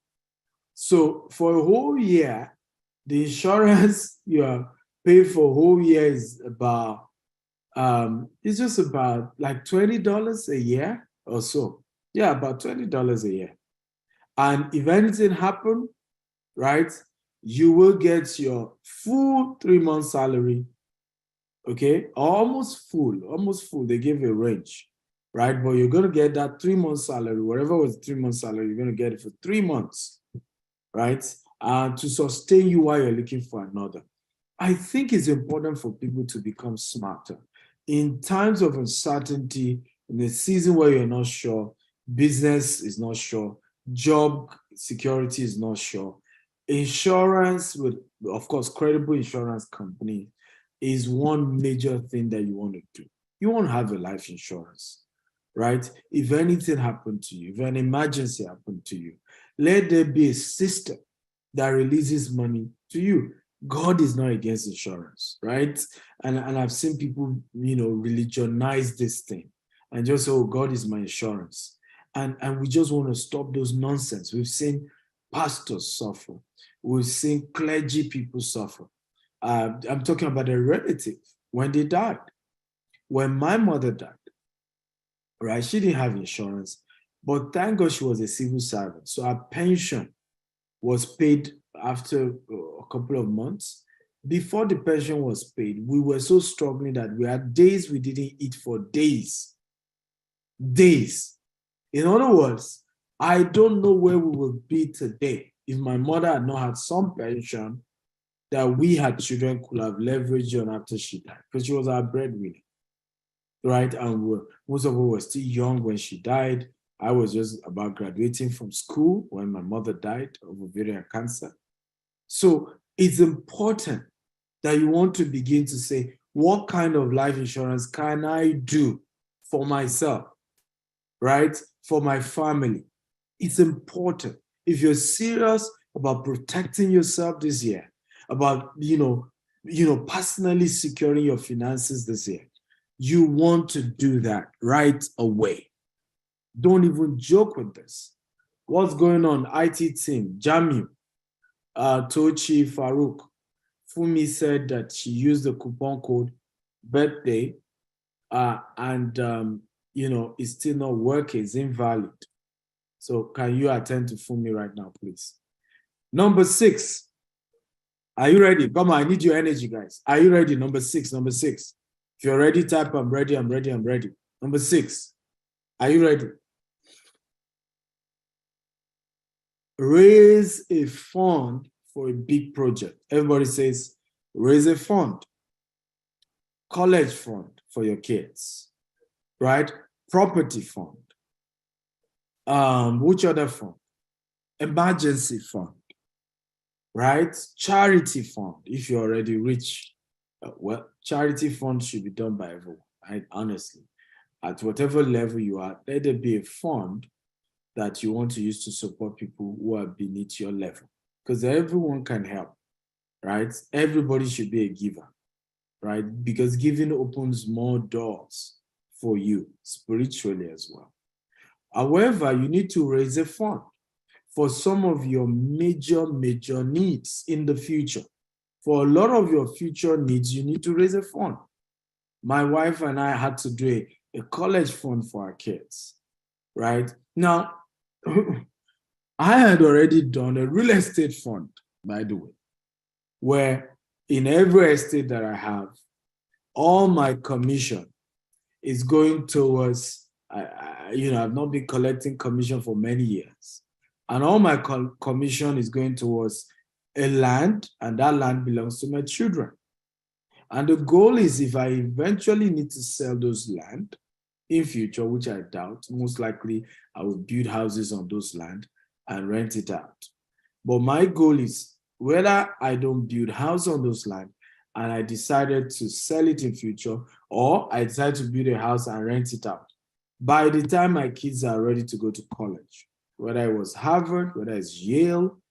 So for a whole year, the insurance you are paying for a whole year is about it's just about like $20 a year or so. Yeah, about $20 a year. And if anything happens, right, you will get your full 3 month salary, okay? Almost full. They give a range, right? But you're going to get that 3 month salary, whatever was 3 month salary, you're going to get it for 3 months, right? To sustain you while you're looking for another. I think it's important for people to become smarter. In times of uncertainty, in a season where you're not sure, business is not sure, job security is not sure, insurance with, of course, credible insurance company is one major thing that you want to do. You want to have a life insurance, right? If anything happened to you, if an emergency happened to you, let there be a system that releases money to you. God is not against insurance, right? And I've seen people, religionize this thing and just say, oh, God is my insurance. And we just want to stop those nonsense. We've seen pastors suffer. We've seen clergy people suffer. I'm talking about a relative when they died. When my mother died, right, she didn't have insurance, but thank God she was a civil servant. So her pension was paid after a couple of months. Before the pension was paid, we were so struggling that we had days we didn't eat for days. Days. In other words, I don't know where we would be today if my mother had not had some pension that we had children could have leveraged on after she died, because she was our breadwinner, right? And most of us were still young when she died. I was just about graduating from school when my mother died of ovarian cancer. So it's important that you want to begin to say, what kind of life insurance can I do for myself, right? For my family. It's important. If you're serious about protecting yourself this year, about, personally securing your finances this year, you want to do that right away. Don't even joke with this. What's going on? IT team, Jamil, Tochi, Farouk. Fumi said that she used the coupon code birthday and it's still not working, it's invalid. So can you attend to Fumi right now, please? Number 6. Are you ready? Come on, I need your energy, guys. Are you ready? Number 6. If you're ready, type I'm ready. Number 6. Are you ready? Raise a fund for a big project. Everybody says, raise a fund. College fund for your kids, right? Property fund. Which other fund? Emergency fund, right? Charity fund, if you're already rich. Well, charity fund should be done by everyone, right? Honestly. At whatever level you are, let there be a fund that you want to use to support people who are beneath your level. Because everyone can help, right? Everybody should be a giver, right? Because giving opens more doors for you spiritually as well. However, you need to raise a fund for some of your major needs in the future. For a lot of your future needs, you need to raise a fund. my wife and I had to do a college fund for our kids, right? Now, I had already done a real estate fund, by the way, where in every estate that I have, all my commission is going towards, I've not been collecting commission for many years. And all my commission is going towards a land, and that land belongs to my children. And the goal is, if I eventually need to sell those land in future, which I doubt, most likely I will build houses on those land and rent it out. But my goal is, whether I don't build house on those land and I decided to sell it in future, or I decide to build a house and rent it out, by the time my kids are ready to go to college, whether it was Harvard, whether it's Yale,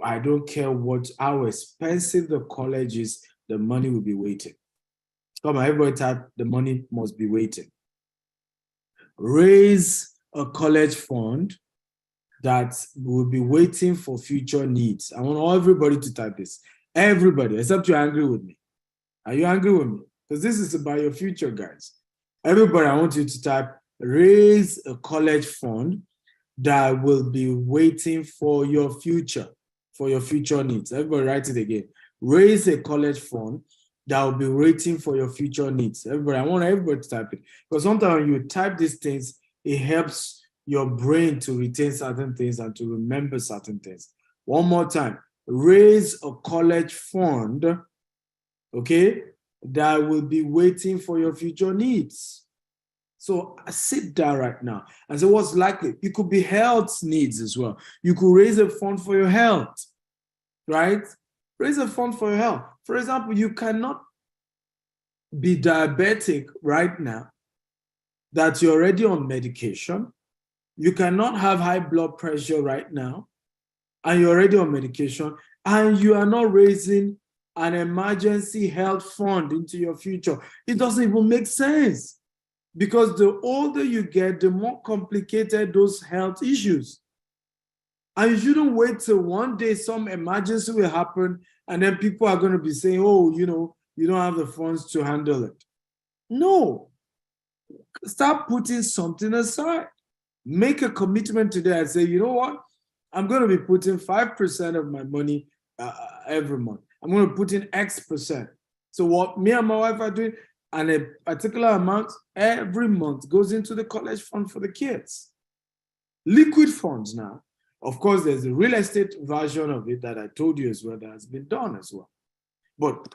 I don't care how expensive the college is, the money will be waiting. Come on, everybody type, the money must be waiting. Raise a college fund that will be waiting for future needs. I want everybody to type this. Everybody, except you're angry with me. Are you angry with me? Because this is about your future, guys. Everybody, I want you to type, raise a college fund that will be waiting for your future needs. Everybody write it again. Raise a college fund that will be waiting for your future needs. Everybody, I want everybody to type it. Because sometimes when you type these things, it helps your brain to retain certain things and to remember certain things. One more time. Raise a college fund, okay, that will be waiting for your future needs. So sit down right now and say, what's likely? It could be health needs as well. You could raise a fund for your health, right? Raise a fund for your health. For example, you cannot be diabetic right now that you're already on medication. You cannot have high blood pressure right now and you're already on medication, and you are not raising an emergency health fund into your future. It doesn't even make sense, because the older you get, the more complicated those health issues. And you shouldn't wait till one day some emergency will happen and then people are going to be saying, oh, you don't have the funds to handle it. No. Start putting something aside. Make a commitment today and say, you know what? I'm going to be putting 5% of my money every month. I'm going to put in X percent. So what me and my wife are doing, and a particular amount every month goes into the college fund for the kids. Liquid funds now. Of course, there's a real estate version of it that I told you as well that has been done as well. But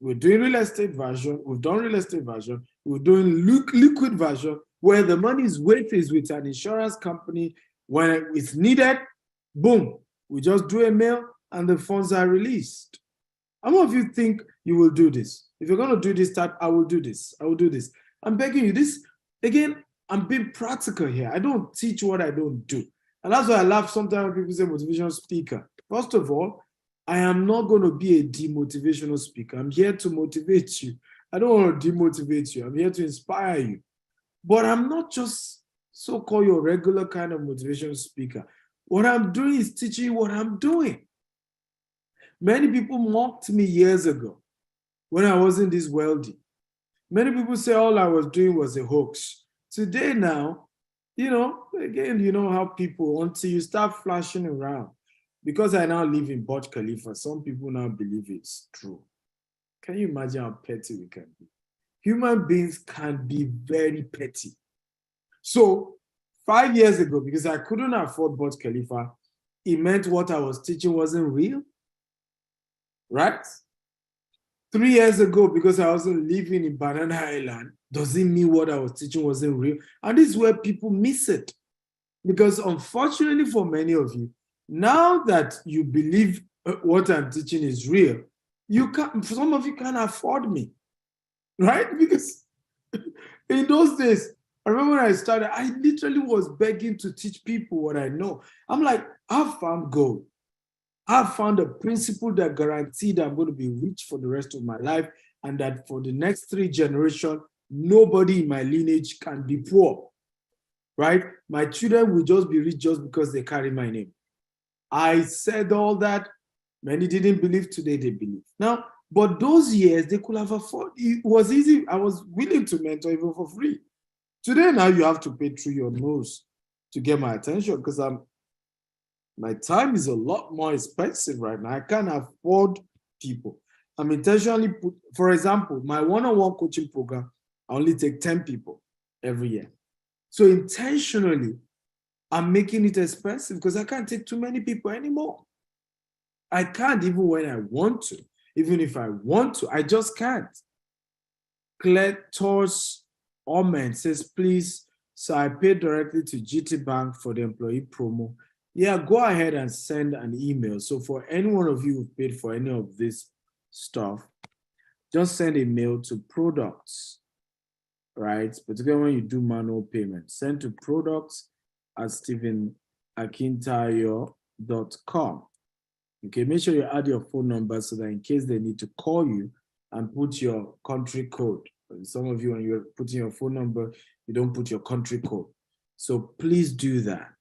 we're doing real estate version. We've done real estate version. We're doing liquid version where the money is with an insurance company. When it's needed, boom, we just do a mail and the funds are released. How many of you think you will do this? If you're going to do this type, I will do this. I will do this. I'm begging you. This, again, I'm being practical here. I don't teach what I don't do. And that's why I laugh sometimes when people say motivational speaker. First of all, I am not going to be a demotivational speaker. I'm here to motivate you. I don't want to demotivate you. I'm here to inspire you. But I'm not just so-called your regular kind of motivational speaker. What I'm doing is teaching you what I'm doing. Many people mocked me years ago when I wasn't this wealthy. Many people say all I was doing was a hoax. Today now, again, you know how people, until you start flashing around, because I now live in Burj Khalifa, some people now believe it's true. Can you imagine how petty we can be? Human beings can be very petty. So 5 years ago, because I couldn't afford Burj Khalifa, it meant what I was teaching wasn't real, right? 3 years ago, because I wasn't living in Banana Island, doesn't mean what I was teaching wasn't real. And this is where people miss it. Because unfortunately for many of you, now that you believe what I'm teaching is real, some of you can't afford me, right? Because in those days, I remember when I started, I literally was begging to teach people what I know. I'm like, I've found gold. I've found a principle that guaranteed I'm going to be rich for the rest of my life, and that for the next 3 generations, nobody in my lineage can be poor, right? My children will just be rich just because they carry my name. I said all that. Many didn't believe. Today they believe. Now, But those years, they could have afforded. It was easy. I was willing to mentor even for free. Today, now you have to pay through your nose to get my attention because my time is a lot more expensive right now. I can't afford people. I'm intentionally put, for example, my one-on-one coaching program, I only take 10 people every year. So intentionally, I'm making it expensive because I can't take too many people anymore. I can't even when I want to. Even if I want to, I just can't. Cletus Omen says, please, so I paid directly to GT Bank for the employee promo. Yeah, go ahead and send an email. So for any one of you who paid for any of this stuff, just send a mail to products, right? Particularly when you do manual payment, send to products@stephenakintayo.com. Okay, make sure you add your phone number so that in case they need to call you and put your country code. Some of you, when you're putting your phone number, you don't put your country code. So please do that.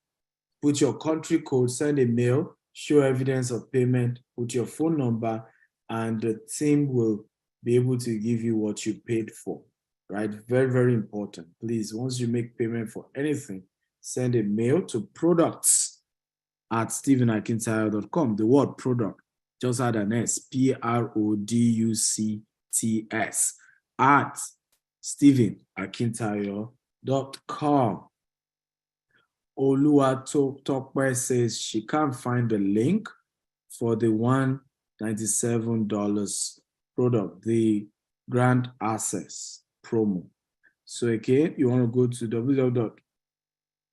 Put your country code, send a mail, show evidence of payment, put your phone number, and the team will be able to give you what you paid for, right? Very, very important. Please, once you make payment for anything, send a mail to products@stephenakintayo.com. The word product, just add an S, PRODUCTS, at stephenakintayo.com. Oluwatokpe says she can't find the link for the $197 product, the Grand Access promo. So again, you want to go to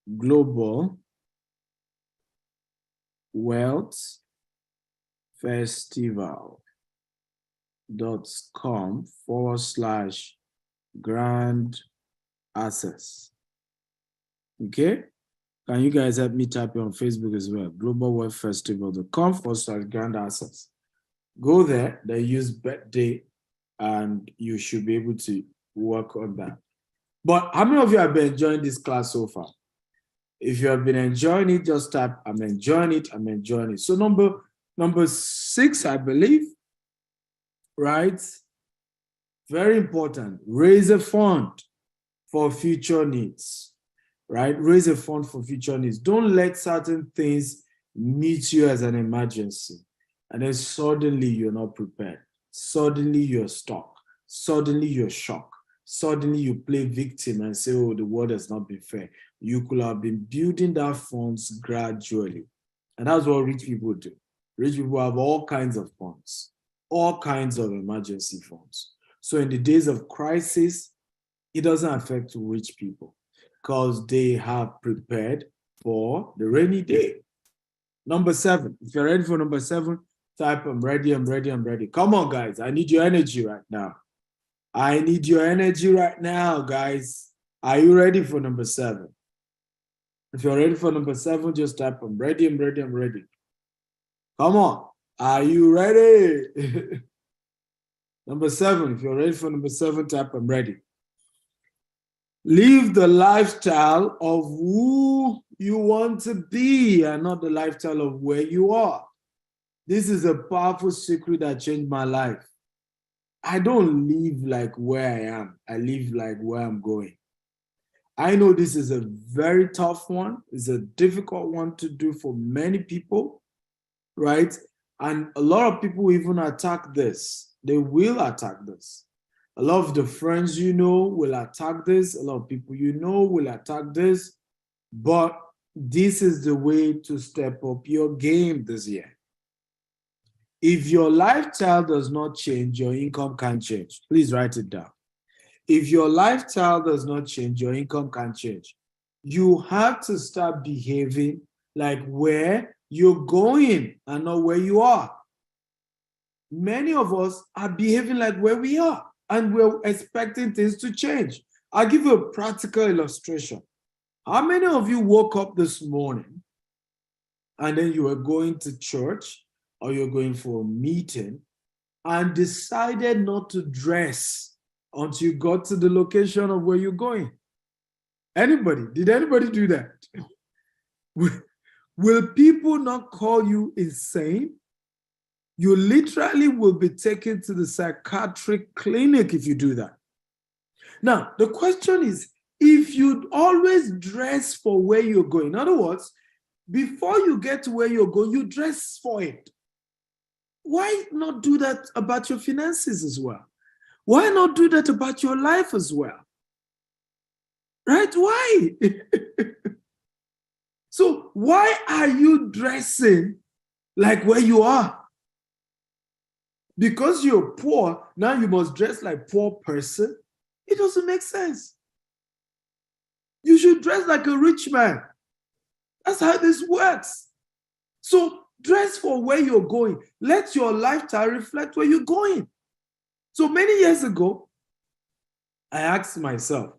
globalwealthfestival.com/Grand Access. Okay? Can you guys help me type it on Facebook as well? globalwealthfestival.com/Grand Access. Go there, they use birthday, and you should be able to work on that. But how many of you have been enjoying this class so far? If you have been enjoying it, just type, I'm enjoying it, I'm enjoying it. So number 6, I believe, right? Very important. Raise a fund for future needs, right? Raise a fund for future needs. Don't let certain things meet you as an emergency. And then suddenly you're not prepared. Suddenly you're stuck. Suddenly you're shocked. Suddenly you play victim and say, oh, the world has not been fair. You could have been building that funds gradually. And that's what rich people do. Rich people have all kinds of funds, all kinds of emergency funds. So in the days of crisis, it doesn't affect rich people because they have prepared for the rainy day. Number 7, if you're ready for number 7, type, I'm ready, I'm ready, I'm ready. Come on, guys. I need your energy right now. I need your energy right now, guys. Are you ready for number 7? If you're ready for number 7, just type, I'm ready, I'm ready, I'm ready. Come on. Are you ready? Number 7, if you're ready for number 7, type, I'm ready. Live the lifestyle of who you want to be and not the lifestyle of where you are. This is a powerful secret that changed my life. I don't live like where I am. I live like where I'm going. I know this is a very tough one. It's a difficult one to do for many people, right? And a lot of people even attack this. They will attack this. A lot of the friends you know will attack this. A lot of people you know will attack this. But this is the way to step up your game this year. If your lifestyle does not change, your income can't change. Please write it down. If your lifestyle does not change, your income can't change. You have to start behaving like where you're going and not where you are. Many of us are behaving like where we are and we're expecting things to change. I'll give you a practical illustration. How many of you woke up this morning and then you were going to church or you're going for a meeting and decided not to dress until you got to the location of where you're going? Anybody? Did anybody do that? Will people not call you insane? You literally will be taken to the psychiatric clinic if you do that. Now, the question is, if you always dress for where you're going, in other words, before you get to where you're going, you dress for it. Why not do that about your finances as well? Why not do that about your life as well? Right? Why? So why are you dressing like where you are? Because you're poor, now you must dress like poor person? It doesn't make sense. You should dress like a rich man. That's how this works. So dress for where you're going. Let your lifestyle reflect where you're going. So many years ago, I asked myself,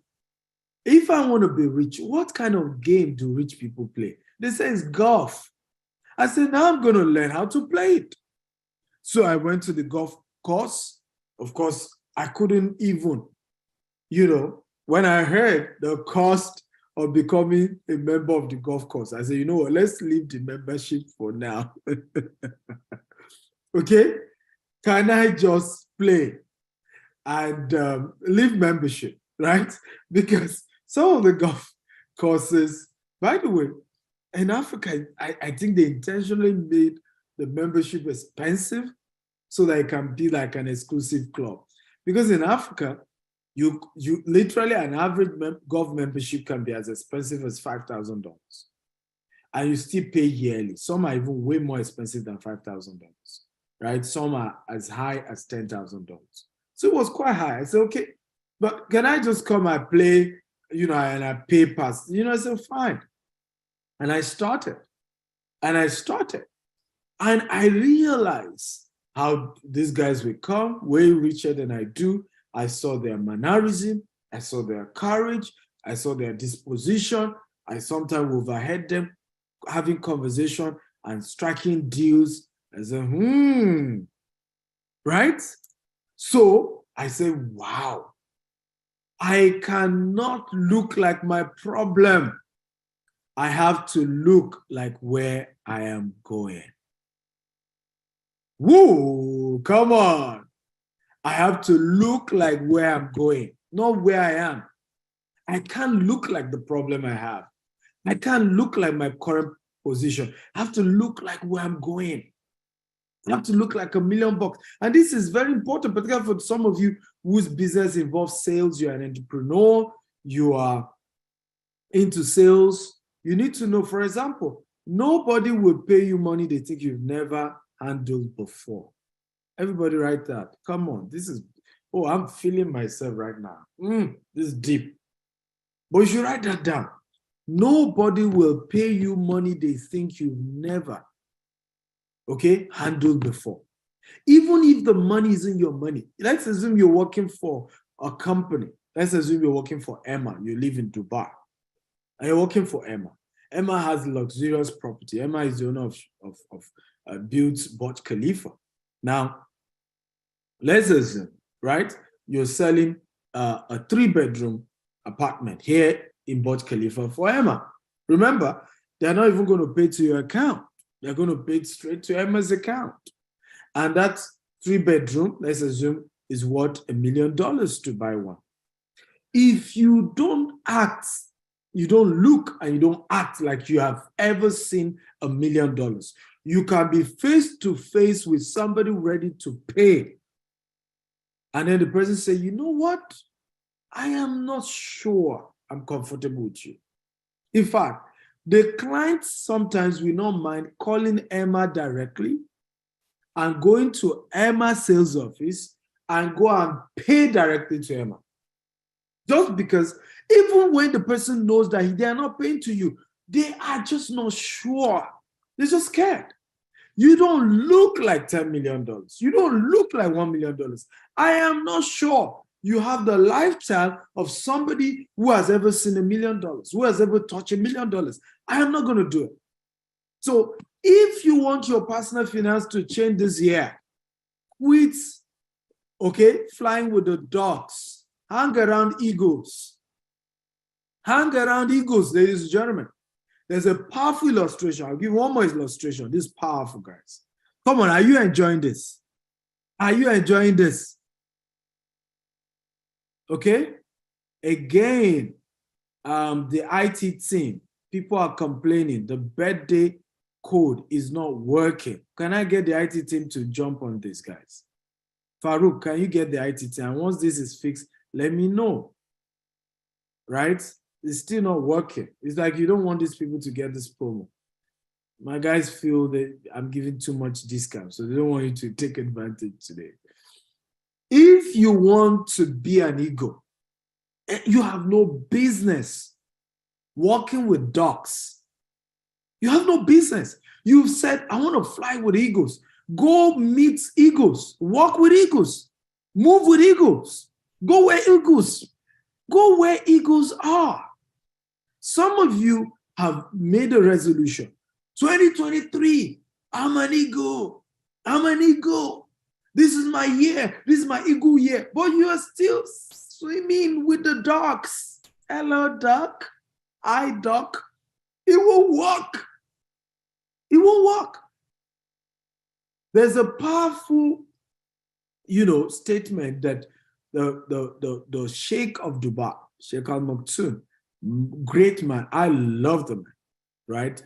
if I want to be rich, what kind of game do rich people play? They say it's golf. I said, now I'm going to learn how to play it. So I went to the golf course. Of course, I couldn't even, when I heard the cost of becoming a member of the golf course, I said, you know what, let's leave the membership for now. Okay? Can I just play and leave membership, right? Because some of the golf courses, by the way, in Africa, I think they intentionally made the membership expensive so that it can be like an exclusive club. Because in Africa, you literally, an average golf membership can be as expensive as $5,000. And you still pay yearly. Some are even way more expensive than $5,000, right? Some are as high as $10,000. So it was quite high. I said, okay, but can I just come and play, and I pay pass? I said, fine. And I started. And I realized how these guys will come way richer than I do. I saw their mannerism. I saw their courage. I saw their disposition. I sometimes overheard them having conversation and striking deals. I said, right? So I said, wow, I cannot look like my problem. I have to look like where I am going. Woo, come on. I have to look like where I'm going, not where I am. I can't look like the problem I have. I can't look like my current position. I have to look like where I'm going. I have to look like $1 million. And this is very important, particularly for some of you whose business involves sales. You're an entrepreneur. You are into sales. You need to know, for example, nobody will pay you money they think you've never handled before. Everybody write that. Come on. I'm feeling myself right now. This is deep. But you should write that down. Nobody will pay you money they think you've never, handled before. Even if the money isn't your money. Let's assume you're working for a company. Let's assume you're working for Emma. You live in Dubai. And you're working for Emma. Emma has luxurious property. Emma is the owner of built Burj Khalifa. Now, let's assume, right? You're selling a 3-bedroom apartment here in Burj Khalifa for Emma. Remember, they're not even going to pay to your account. They're going to pay straight to Emma's account. And that 3-bedroom, let's assume, is worth $1 million to buy one. If you don't act, you don't look and you don't act like you have ever seen $1 million, you can be face to face with somebody ready to pay. And then the person say, you know what? I am not sure I'm comfortable with you. In fact, the client sometimes will not mind calling Emma directly and going to Emma's sales office and go and pay directly to Emma. Just because even when the person knows that they are not paying to you, they are just not sure. They're just scared. You don't look like $10 million. You don't look like $1 million. I am not sure you have the lifestyle of somebody who has ever seen $1 million, who has ever touched $1 million. I am not going to do it. So if you want your personal finance to change this year, quit, flying with the dogs. Hang around egos. Hang around egos, ladies and gentlemen. There's a powerful illustration. I'll give one more illustration. This is powerful, guys. Come on, are you enjoying this? Are you enjoying this? Okay. Again, the IT team, people are complaining the birthday code is not working. Can I get the IT team to jump on this, guys? Farouk, can you get the IT team? And once this is fixed, let me know. Right? It's still not working. It's like you don't want these people to get this promo. My guys feel that I'm giving too much discount, so they don't want you to take advantage today. If you want to be an eagle, you have no business walking with ducks. You have no business. You've said, I want to fly with eagles. Go meet eagles. Walk with eagles. Move with eagles. Go where eagles are. Some of you have made a resolution. 2023, I'm an eagle. I'm an eagle. This is my year. This is my eagle year. But you are still swimming with the ducks. Hello, duck. Hi, duck. It won't work. It won't work. There's a powerful, statement that the Sheikh of Dubai, Sheikh Al Maktoum, great man. I love the man, right?